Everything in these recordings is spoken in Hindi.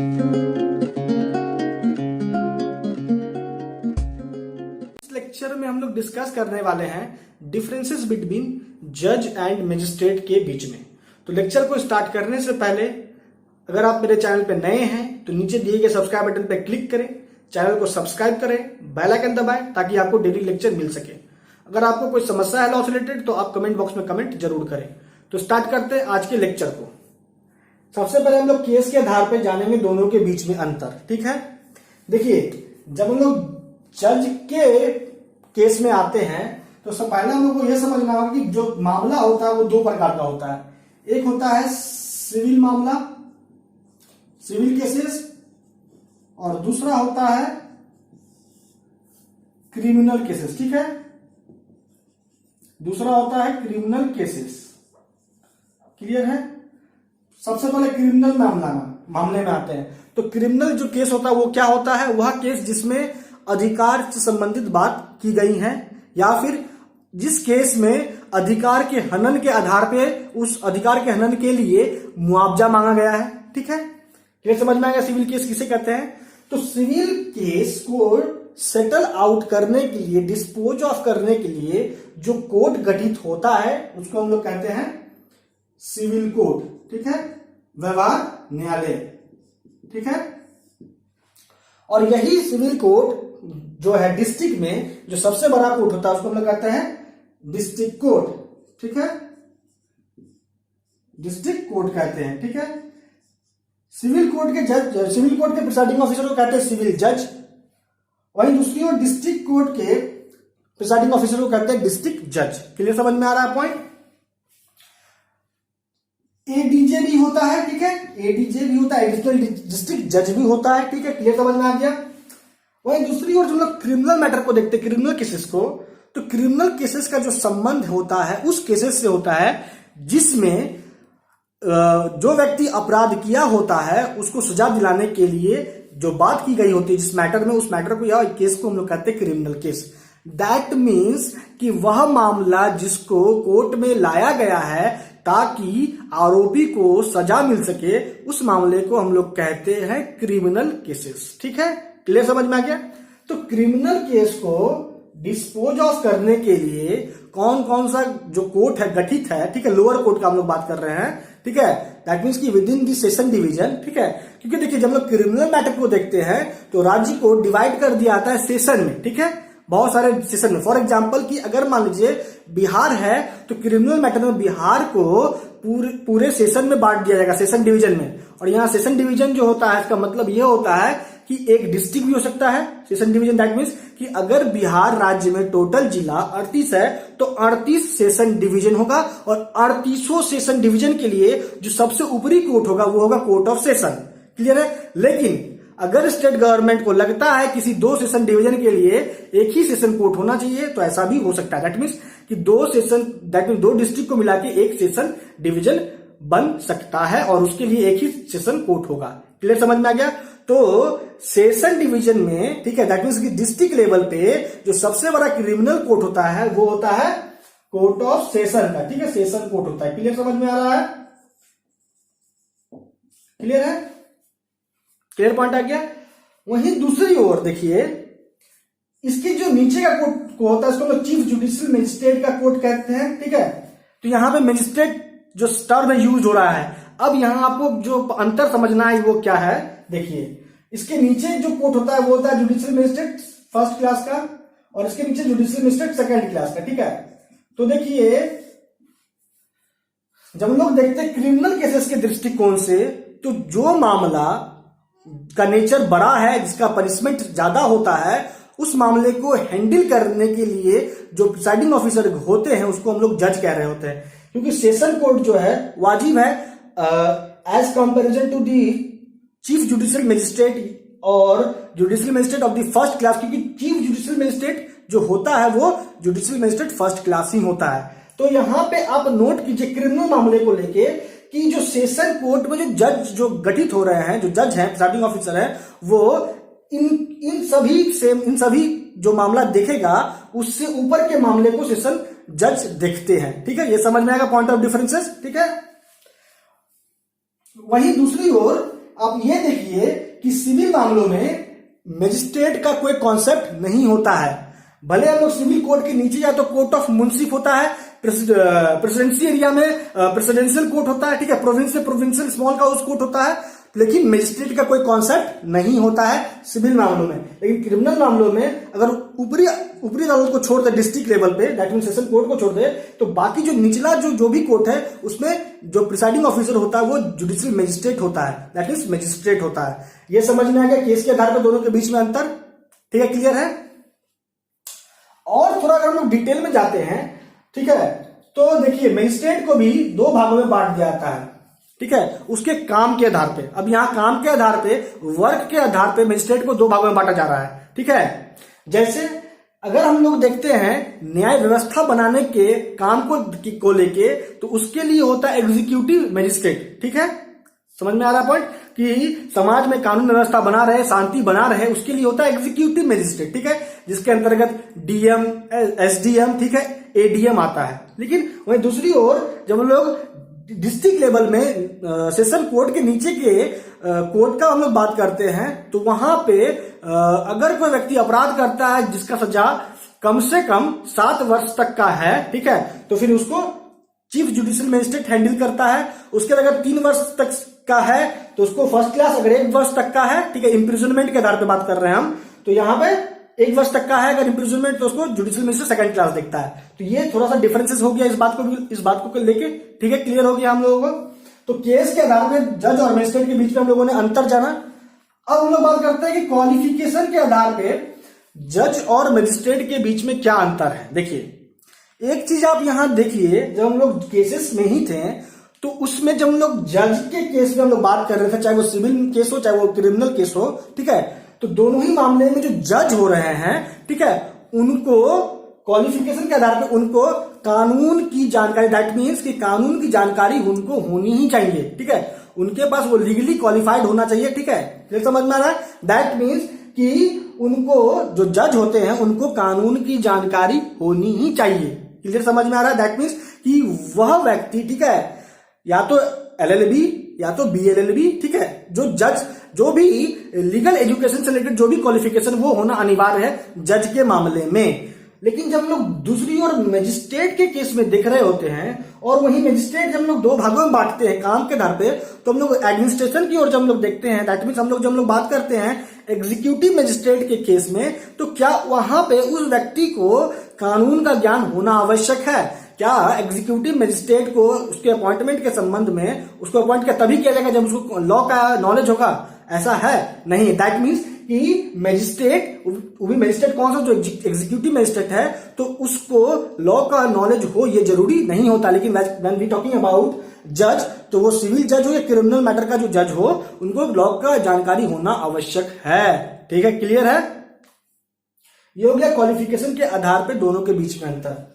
इस लेक्चर में हम लोग डिस्कस करने वाले हैं डिफरेंसेस बिटवीन जज एंड मजिस्ट्रेट के बीच में। तो लेक्चर को स्टार्ट करने से पहले अगर आप मेरे चैनल पे नए हैं तो नीचे दिए गए सब्सक्राइब बटन पे क्लिक करें, चैनल को सब्सक्राइब करें, बेल आइकन दबाएं ताकि आपको डेली लेक्चर मिल सके। अगर आपको कोई समस्या है लॉ से रिलेटेड तो आप कमेंट बॉक्स में कमेंट जरूर करें। तो स्टार्ट करते हैं आज के लेक्चर को। सबसे पहले हम लोग केस के आधार पर जानेंगे दोनों के बीच में अंतर। ठीक है, देखिए जब हम लोग जज के केस में आते हैं तो सब पहले हम लोग को यह समझना होगा कि जो मामला होता है वो दो प्रकार का होता है। एक होता है सिविल मामला, सिविल केसेस, और दूसरा होता है क्रिमिनल केसेस। ठीक है, दूसरा होता है क्रिमिनल केसेस। क्लियर है? सबसे पहले क्रिमिनल मामले में आते हैं। तो क्रिमिनल जो केस होता है वो क्या होता है? वह केस जिसमें अधिकार से संबंधित बात की गई है या फिर जिस केस में अधिकार के हनन के आधार पे उस अधिकार के हनन के लिए मुआवजा मांगा गया है। ठीक है, क्लियर समझ में आएगा सिविल केस किसे कहते हैं? तो सिविल केस को सेटल आउट करने के लिए, डिस्पोज ऑफ करने के लिए जो कोर्ट गठित होता है उसको हम लोग कहते हैं सिविल कोर्ट। ठीक है, व्यवहार न्यायालय। ठीक है, और यही सिविल कोर्ट जो है डिस्ट्रिक्ट में जो सबसे बड़ा कोर्ट होता है उसको हम लोग कहते हैं डिस्ट्रिक्ट कोर्ट। ठीक है, डिस्ट्रिक्ट कोर्ट कहते हैं। ठीक है, सिविल कोर्ट के जज, सिविल कोर्ट के प्रिसाइडिंग ऑफिसर को कहते हैं सिविल जज। वहीं दूसरी ओर डिस्ट्रिक्ट कोर्ट के प्रिसाइडिंग ऑफिसर को कहते हैं डिस्ट्रिक्ट जज। क्लियर समझ में आ रहा है पॉइंट? एडीजे भी होता है। ठीक है, एडीजे भी होता है, एडिशनल डिस्ट्रिक्ट जज भी होता है। ठीक है, क्लियर समझ में आ गया? वहीं दूसरी ओर जो लोग क्रिमिनल मैटर को देखते हैं, क्रिमिनल केसेस को, तो क्रिमिनल केसेस का जो संबंध होता है उस केसेस से होता है जिसमें जो व्यक्ति अपराध किया होता है उसको सजा दिलाने के लिए जो बात की गई होती है जिस मैटर में, उस मैटर को या केस को हम लोग कहते हैं क्रिमिनल केस। दैट मीन्स कि वह मामला जिसको कोर्ट में लाया गया है ताकि आरोपी को सजा मिल सके, उस मामले को हम लोग कहते हैं क्रिमिनल केसेस। ठीक है, क्लियर समझ में आ गया? तो क्रिमिनल केस को डिस्पोज ऑफ करने के लिए कौन कौन सा जो कोर्ट है गठित है, ठीक है, लोअर कोर्ट का हम लोग बात कर रहे हैं। ठीक है, दैट मीन्स कि with in the session division. ठीक है, क्योंकि देखिए जब लोग क्रिमिनल मैटर को देखते हैं तो राज्य को डिवाइड कर दिया जाता है सेशन में। ठीक है, बहुत सारे सेशन में। फॉर एग्जाम्पल कि अगर मान लीजिए बिहार है तो क्रिमिनल मैटर में बिहार को पूरे सेशन में बांट दिया जाएगा, सेशन डिवीजन में। और यहाँ सेशन डिवीजन जो होता है इसका मतलब यह होता है कि एक डिस्ट्रिक्ट भी हो सकता है सेशन डिवीजन। दैट मीन्स कि अगर बिहार राज्य में टोटल जिला 38 है तो 38 सेशन डिवीजन होगा, और 38 सेशन डिवीजन के लिए जो सबसे ऊपरी कोर्ट होगा वो होगा कोर्ट ऑफ सेशन। क्लियर है? लेकिन अगर स्टेट गवर्नमेंट को लगता है किसी 2 सेशन डिवीजन के लिए एक ही सेशन कोर्ट होना चाहिए तो ऐसा भी हो सकता है। दैट मीन्स कि 2 सेशन, दैट मीन्स 2 डिस्ट्रिक्ट को मिला के एक सेशन डिवीजन बन सकता है और उसके लिए एक ही सेशन कोर्ट होगा। क्लियर समझ में आ गया? तो सेशन डिवीजन में, ठीक है, दैट मीन्स कि डिस्ट्रिक्ट लेवल पे जो सबसे बड़ा क्रिमिनल कोर्ट होता है वो होता है कोर्ट ऑफ सेशन का। ठीक है, सेशन कोर्ट होता है। क्लियर समझ में आ रहा है? क्लियर है? क्लियर पॉइंट आ गया? वहीं दूसरी ओर देखिए इसके जो नीचे का कोर्ट को होता है उसको लोग चीफ जुडिशियल मजिस्ट्रेट का कोर्ट कहते हैं। ठीक है, तो यहां पे मजिस्ट्रेट जो टर्म यूज हो रहा है, अब यहां आपको जो अंतर समझना है वो क्या है, देखिए इसके नीचे जो कोर्ट होता है वो होता है जुडिशियल मजिस्ट्रेट फर्स्ट क्लास का, और इसके नीचे जुडिशियल मजिस्ट्रेट सेकंड क्लास का। ठीक है, तो देखिए जब हम लोग देखते हैं क्रिमिनल केसेस के दृष्टिकोण से तो जो मामला का नेचर बड़ा है, जिसका पनिशमेंट ज्यादा होता है, उस मामले को हैंडल करने के लिए जो प्रिसाइडिंग ऑफिसर होते हैं उसको हम लोग जज कह रहे होते हैं। क्योंकि सेशन कोर्ट जो है वाजिब है as comparison to the chief judicial magistrate और judicial magistrate of the first class, क्योंकि चीफ जुडिशियल मजिस्ट्रेट जो होता है वो जुडिशियल मजिस्ट्रेट फर्स्ट क्लास ही होता है। तो यहां पे आप नोट कीजिए क्रिमिनल मामले को लेके कि जो सेशन कोर्ट में जो जज जो गठित हो रहे हैं, जो जज हैं, प्रिसाइडिंग ऑफिसर हैं, वो इन सभी जो मामला देखेगा उससे ऊपर के मामले को सेशन जज देखते हैं। ठीक है, ये समझ में आएगा पॉइंट ऑफ डिफरेंसेस। ठीक है, वहीं दूसरी ओर आप ये देखिए कि सिविल मामलों में मजिस्ट्रेट का कोई कॉन्सेप्ट नहीं होता है। भले हम लोग सिविल कोर्ट के नीचे जाए तो कोर्ट ऑफ मुंसिफ होता है, प्रेसिडेंसी एरिया में प्रेसिडेंशियल कोर्ट होता है, ठीक है, प्रोविंस से प्रोविंशियल स्मॉल हाउस कोर्ट होता है, लेकिन मजिस्ट्रेट का कोई कॉन्सेप्ट नहीं होता है सिविल मामलों में। लेकिन क्रिमिनल मामलों में अगर ऊपरी अदालत को छोड़ दे, डिस्ट्रिक्ट लेवल पे दैट मीन सेशन कोर्ट को छोड़ दे, तो बाकी जो निचला जो भी कोर्ट है उसमें जो प्रिसाइडिंग ऑफिसर होता है वो जुडिशियल मजिस्ट्रेट होता है, दैट मीन मजिस्ट्रेट होता है। ये समझ में आ गया केस के आधार पर दोनों के बीच में अंतर, ठीक है, क्लियर है। और थोड़ा अगर हम लोग डिटेल में जाते हैं, ठीक है, तो देखिए मजिस्ट्रेट को भी दो भागों में बांट दिया जाता है, ठीक है, उसके काम के आधार पे। अब यहां काम के आधार पे, वर्क के आधार पे मजिस्ट्रेट को दो भागों में बांटा जा रहा है, ठीक है। जैसे अगर हम लोग देखते हैं न्याय व्यवस्था बनाने के काम को लेके, तो उसके लिए होता है एग्जीक्यूटिव मजिस्ट्रेट, ठीक है, समझ में आ रहा पॉइंट, कि समाज में कानून व्यवस्था बना रहे, शांति बना रहे, उसके लिए होता है एग्जीक्यूटिव मजिस्ट्रेट, ठीक है, जिसके अंतर्गत डीएम, एसडीएम, ठीक है, एडीएम आता है। लेकिन वहीं दूसरी ओर जब हम लोग डिस्ट्रिक्ट लेवल में सेशन कोर्ट के नीचे के कोर्ट का हम लोग बात करते हैं, तो वहां पे अगर कोई व्यक्ति अपराध करता है जिसका सजा कम से कम 7 वर्ष तक का है, ठीक है, तो फिर उसको चीफ जुडिशियल मजिस्ट्रेट हैंडल करता है। उसके अगर 3 वर्ष तक का है तो उसको फर्स्ट क्लास, अगर 1 वर्ष तक का है, ठीक है, इम्प्रिजनमेंट के आधार पर बात कर रहे हैं हम, तो यहाँ पे 1 वर्ष तक का है अगर इम्प्रिजनमेंट, तो उसको जुडिशियल मजिस्ट्रेट सेकंड क्लास देखता है। तो ये थोड़ा सा डिफरेंसेस हो गया इस बात को लेके, ठीक है, क्लियर हो गया हम लोगों को। तो केस के आधार पर जज और मजिस्ट्रेट के बीच में हम लोगों ने अंतर जाना। अब हम लोग बात करते हैं कि क्वालिफिकेशन के आधार पे जज और मजिस्ट्रेट के बीच में क्या अंतर है। देखिए एक चीज आप यहां देखिए, जब हम लोग केसेस में ही थे तो उसमें जब हम लोग जज के केस में हम लोग बात कर रहे थे, चाहे वो सिविल केस हो चाहे वो क्रिमिनल केस हो, ठीक है, तो दोनों ही मामले में जो जज हो रहे हैं, ठीक है, उनको क्वालिफिकेशन के आधार पर उनको कानून की जानकारी, दैट मीन्स कि कानून की जानकारी उनको होनी ही चाहिए, ठीक है, उनके पास वो लीगली क्वालिफाइड होना चाहिए, ठीक है, ये समझ में आ रहा है। दैट मीन्स कि उनको जो जज होते हैं उनको कानून की जानकारी होनी ही चाहिए, क्लियर समझ में आ रहा है। दैट मीन्स कि वह व्यक्ति, ठीक है, या तो एलएलबी या तो बीएलएलबी, ठीक है, जो भी लीगल एजुकेशन से रिलेटेड जो भी क्वालिफिकेशन वो होना अनिवार्य है जज के मामले में। लेकिन जब लोग दूसरी ओर मजिस्ट्रेट के केस में देख रहे होते हैं, और वही मजिस्ट्रेट जब लोग दो भागों में बांटते हैं काम के आधार पे, तो हम लोग एडमिनिस्ट्रेशन की ओर जब हम लोग देखते हैं, दैट मीन्स हम लोग जब बात करते हैं एग्जीक्यूटिव मजिस्ट्रेट के केस में, तो क्या वहां पे उस व्यक्ति को कानून का ज्ञान होना आवश्यक है? क्या एग्जीक्यूटिव मजिस्ट्रेट को उसके अपॉइंटमेंट के संबंध में उसको अपॉइंट किया तभी किया जाएगा जब उसको लॉ का नॉलेज होगा? ऐसा है नहीं। दैट मीन्स कि मजिस्ट्रेट, वो भी मजिस्ट्रेट कौन सा, जो एग्जीक्यूटिव मजिस्ट्रेट है, तो उसको लॉ का नॉलेज हो ये जरूरी नहीं होता। लेकिन व्हेन वी टॉकिंग अबाउट जज, तो वो सिविल जज हो या क्रिमिनल मैटर का जो जज हो, उनको लॉ का जानकारी होना आवश्यक है। ठीक है, क्लियर है? ये हो गया क्वालिफिकेशन के आधार पर दोनों के बीच में अंतर।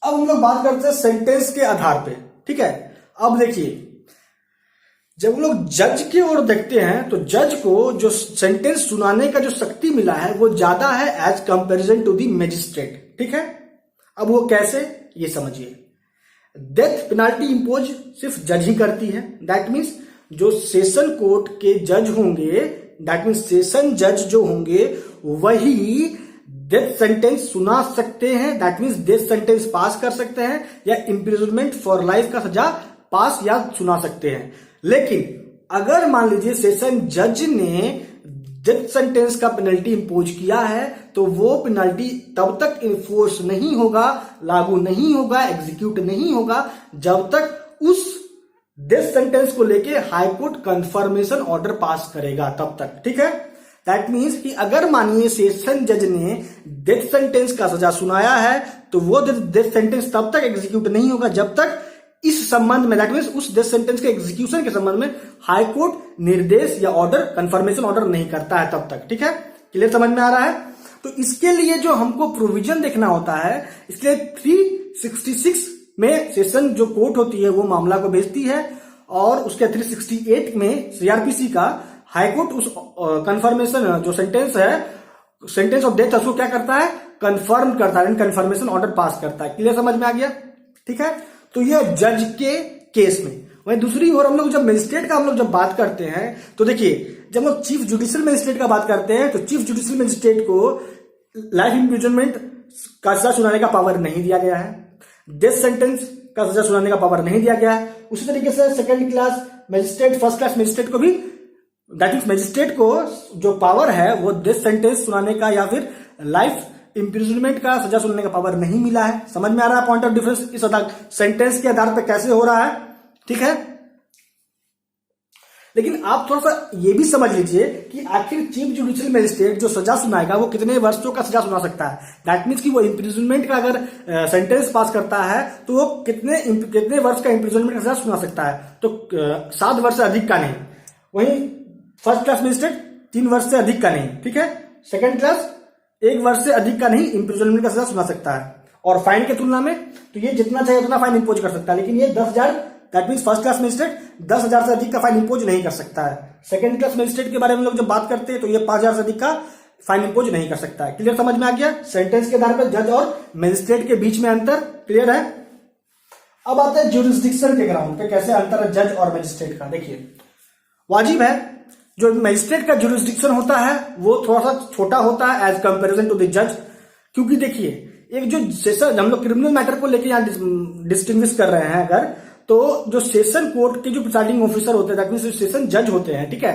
अब हम लोग बात करते हैं सेंटेंस के आधार पे। ठीक है, अब देखिए जब हम लोग जज की ओर देखते हैं तो जज को जो सेंटेंस सुनाने का जो शक्ति मिला है वो ज्यादा है as comparison to the magistrate. ठीक है, अब वो कैसे, ये समझिए। डेथ पेनाल्टी इंपोज सिर्फ जज ही करती है। दैट मीन्स जो सेशन कोर्ट के जज होंगे, दैट मीन्स सेशन जज जो होंगे वही डेथ सेंटेंस सुना सकते हैं। दैट मीन्स डेथ सेंटेंस पास कर सकते हैं या इम्प्रिजनमेंट फॉर लाइफ का सजा पास या सुना सकते हैं। लेकिन अगर मान लीजिए सेशन जज ने डेथ सेंटेंस का पेनल्टी इंपोज किया है, तो वो पेनल्टी तब तक इन्फोर्स नहीं होगा, लागू नहीं होगा, एग्जीक्यूट नहीं होगा जब तक उस डेथ सेंटेंस को लेके high court confirmation order pass करेगा, तब तक। ठीक है, दैट मीन्स कि अगर मानिए सेशन जज ने डेथ सेंटेंस का सजा सुनाया है, तो वो डेथ सेंटेंस तब तक एग्जीक्यूट नहीं होगा जब तक इस संबंध में, दैट मीन्स उस डेथ सेंटेंस के एग्जीक्यूशन के संबंध में हाई कोर्ट निर्देश या ऑर्डर, कंफर्मेशन ऑर्डर नहीं करता है तब तक। ठीक है, क्लियर समझ में आ रहा है? तो इसके लिए जो हमको प्रोविजन देखना होता है, इसलिए 366 में सेशन जो कोर्ट होती है वो मामला को भेजती है, और उसके 368 में सीआरपीसी का हाई कोर्ट उस कंफर्मेशन जो सेंटेंस है, सेंटेंस ऑफ डेथ, उसको क्या करता है, कंफर्म करता है, कंफर्मेशन ऑर्डर पास करता है। क्लियर समझ में आ गया? ठीक है, तो ये जज के केस में। वहीं दूसरी ओर हम लोग जब मजिस्ट्रेट का हम लोग जब बात करते हैं तो देखिए, जब हम लोग चीफ जुडिशियल मजिस्ट्रेट का बात करते हैं तो चीफ जुडिशियल मजिस्ट्रेट को लाइफ इम्प्रिजनमेंट का सजा सुनाने का पावर नहीं दिया गया है, डेथ सेंटेंस का सजा सुनाने का पावर नहीं दिया गया है। उसी तरीके से second class magistrate, first class magistrate को भी, दैट मीन्स मजिस्ट्रेट को जो पावर है वो डेथ सेंटेंस सुनाने का या फिर लाइफ इम्प्रिजनमेंट का सजा सुनाने का पावर नहीं मिला है। समझ में आ रहा है पॉइंट ऑफ डिफरेंस इस सेंटेंस के आधार पर कैसे हो रहा है, ठीक है। लेकिन आप थोड़ा सा ये भी समझ लीजिए कि आखिर चीफ जुडिशियल मजिस्ट्रेट जो सजा सुनाएगा वो कितने वर्षों का सजा सुना सकता है। दैट मीन्स कि वो इम्प्रिजनमेंट का अगर सेंटेंस पास करता है तो वो कितने वर्ष का इम्प्रिजनमेंट का सजा सुना सकता है, तो 7 वर्ष से अधिक का नहीं। वहीं फर्स्ट क्लास मजिस्ट्रेट 3 वर्ष से अधिक का नहीं, ठीक है। सेकेंड क्लास 1 वर्ष से अधिक का नहीं इम्प्रिजनमेंट का सजा सुना सकता है। और फाइन के तुलना में तो ये जितना चाहिए उतना फाइन इंपोज कर सकता है, लेकिन ये 10,000, that means first class magistrate 10,000 से अधिक का फाइन इंपोज नहीं कर सकता है। सेकंड क्लास मजिस्ट्रेट के बारे में लोग जब बात करते हैं तो ये 5,000 से अधिक का फाइन इंपोज नहीं कर सकता है। क्लियर, समझ में आ गया? सेंटेंस के आधार पर जज और मजिस्ट्रेट के बीच में अंतर क्लियर है। अब आते हैं ज्यूरिसडिक्शन के ग्राउंड पे कैसे अंतर है जज और मजिस्ट्रेट का। देखिए, वाजिब है जो मजिस्ट्रेट का ज्यूरिसडिक्शन होता है वो थोड़ा सा छोटा होता है एज कंपेरिजन टू द जज, क्योंकि देखिए एक जो सेशन, हम लोग क्रिमिनल मैटर को लेकर यहाँ डिस्टिंग्विश कर रहे हैं अगर, तो जो सेशन कोर्ट के जो प्रिसाइडिंग ऑफिसर होते हैं, दैट मींस जो सेशन जज होते हैं, ठीक है,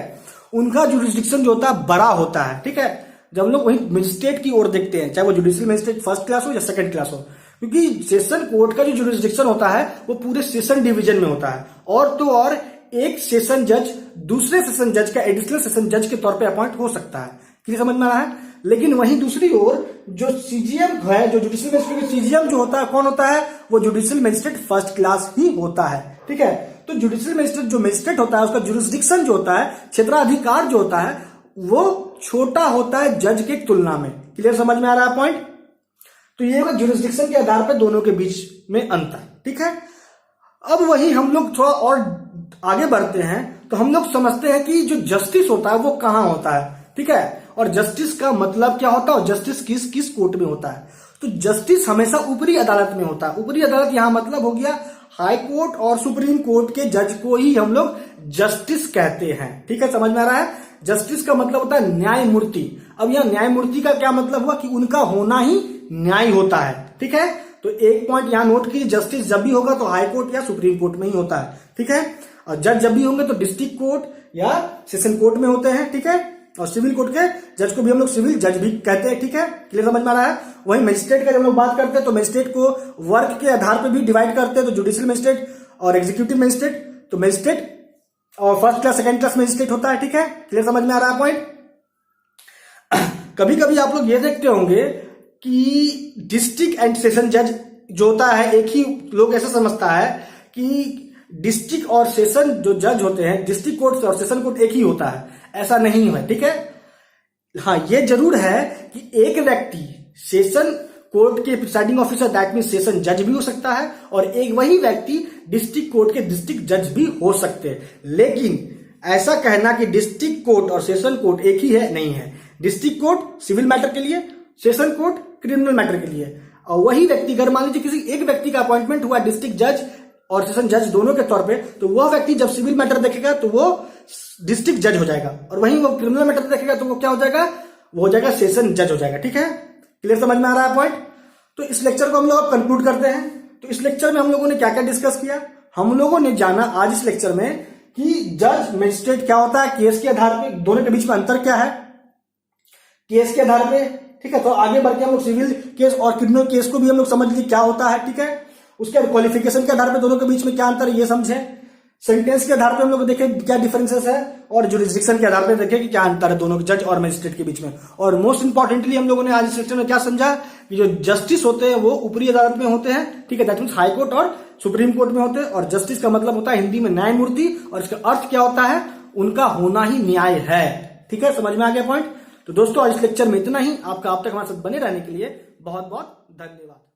उनका ज्यूरिसडिक्शन जो होता है बड़ा होता है, ठीक है। जब हम लोग वही मजिस्ट्रेट की ओर देखते हैं, चाहे वो जुडिशियल मजिस्ट्रेट फर्स्ट क्लास हो या सेकंड क्लास हो, क्योंकि सेशन कोर्ट का जो ज्यूरिसडिक्शन होता है वो पूरे सेशन डिवीजन में होता है, और तो और एक सेशन जज दूसरे सेशन जज का एडिशनल सेशन जज के तौर पे अपॉइंट हो सकता है। क्लियर, समझ में आ रहा है। लेकिन वहीं दूसरी ओर जो सीजीएम है, जो जुडिशियल मजिस्ट्रेट सीजीएम जो होता है, कौन होता है? वो जुडिशियल मजिस्ट्रेट फर्स्ट क्लास ही होता है, ठीक है। तो जुडिशियल मजिस्ट्रेट जो मजिस्ट्रेट होता है उसका ज्यूरिसडिक्शन जो होता है, क्षेत्राधिकार जो होता है, वो छोटा होता है जज के तुलना में। क्लियर, समझ में आ रहा है पॉइंट। तो ये होगा ज्यूरिसडिक्शन के आधार पर दोनों के बीच में अंतर, ठीक है। अब वही हम लोग थोड़ा और आगे बढ़ते हैं तो हम लोग समझते हैं कि जो जस्टिस होता है वो कहां होता है, ठीक है, और जस्टिस का मतलब क्या होता है और जस्टिस किस किस कोर्ट में होता है। तो जस्टिस हमेशा ऊपरी अदालत में होता है। ऊपरी अदालत यहां मतलब हो गया हाई कोर्ट और सुप्रीम कोर्ट के जज को ही हम लोग जस्टिस कहते हैं, ठीक है, समझ में आ रहा है। जस्टिस का मतलब होता है न्यायमूर्ति। अब यह न्यायमूर्ति का क्या मतलब हुआ कि उनका होना ही न्याय होता है, ठीक है। तो एक पॉइंट यहां नोट कीजिए, जस्टिस जब भी होगा तो हाई कोर्ट या सुप्रीम कोर्ट में ही होता है, ठीक है। और जज जब भी होंगे तो डिस्ट्रिक्ट कोर्ट या सेशन कोर्ट में होते हैं, ठीक है। और सिविल कोर्ट के जज को भी हम लोग सिविल जज भी कहते हैं, ठीक है। क्लियर, समझ में आ रहा है। वहीं मजिस्ट्रेट का जब हम लोग बात करते हैं तो मजिस्ट्रेट को वर्क के आधार पर भी डिवाइड करते हैं, तो जुडिशियल मजिस्ट्रेट और एग्जीक्यूटिव मजिस्ट्रेट, तो मजिस्ट्रेट और first class second class magistrate होता है, ठीक है। क्लियर, समझ में आ रहा है पॉइंट। कभी कभी आप लोग ये देखते होंगे कि डिस्ट्रिक्ट एंड सेशन जज जो होता है, एक ही लोग ऐसा समझता है कि डिस्ट्रिक्ट और सेशन जो जज होते हैं, डिस्ट्रिक्ट कोर्ट और सेशन कोर्ट एक ही होता है। ऐसा नहीं है, ठीक है। हाँ, ये जरूर है कि एक व्यक्ति सेशन कोर्ट के presiding officer, that mean session जज भी हो सकता है, और एक वही व्यक्ति डिस्ट्रिक्ट कोर्ट के डिस्ट्रिक्ट जज भी हो सकते हैं। लेकिन ऐसा कहना कि डिस्ट्रिक्ट कोर्ट और सेशन कोर्ट एक ही है, नहीं है। डिस्ट्रिक्ट कोर्ट सिविल मैटर के लिए, सेशन कोर्ट क्रिमिनल मैटर के लिए। और वही व्यक्ति, अगर मान लीजिए किसी एक व्यक्ति का अपॉइंटमेंट हुआ डिस्ट्रिक्ट जज और सेशन जज दोनों के तौर पे, तो वह व्यक्ति जब सिविल मैटर देखेगा तो वो डिस्ट्रिक्ट जज हो जाएगा, और वहीं वो क्रिमिनल मैटर देखेगा तो वो क्या हो जाएगा? वो हो जाएगा सेशन जज हो जाएगा, ठीक है। क्लियर, समझ में आ रहा है पॉइंट। तो इस लेक्चर को हम लोग कंक्लूड करते हैं। तो इस लेक्चर में हम लोगों ने क्या क्या डिस्कस किया? हम लोगों ने जाना आज इस लेक्चर में कि जज मजिस्ट्रेट क्या होता है, केस के आधार पे दोनों के बीच में अंतर क्या है, केस के आधार पे, ठीक है। तो आगे बढ़ के हम लोग सिविल केस और क्रिमिनल केस को भी हम लोग समझ लिए क्या होता है, ठीक है। उसके क्वालिफिकेशन के आधार पे दोनों के बीच में क्या अंतर है ये समझे। सेंटेंस के आधार पे हम लोग देखे क्या डिफरेंसेस है, और जुरिसडिक्शन के आधार पे देखे कि क्या अंतर है दोनों के जज और मजिस्ट्रेट के बीच में। और मोस्ट इंपॉर्टेंटली हम लोगों ने आज इस लेक्चर में क्या समझा कि जो जस्टिस होते हैं वो ऊपरी अदालत में होते हैं, ठीक है, दैट मींस हाई कोर्ट और सुप्रीम कोर्ट में होते हैं। और जस्टिस का मतलब होता है हिंदी में न्यायमूर्ति, और इसका अर्थ क्या होता है? उनका होना ही न्याय है, ठीक है। समझ में आ गया पॉइंट। तो दोस्तों आज इस लेक्चर में इतना ही। आपका अब तक हमारे साथ बने रहने के लिए बहुत बहुत धन्यवाद।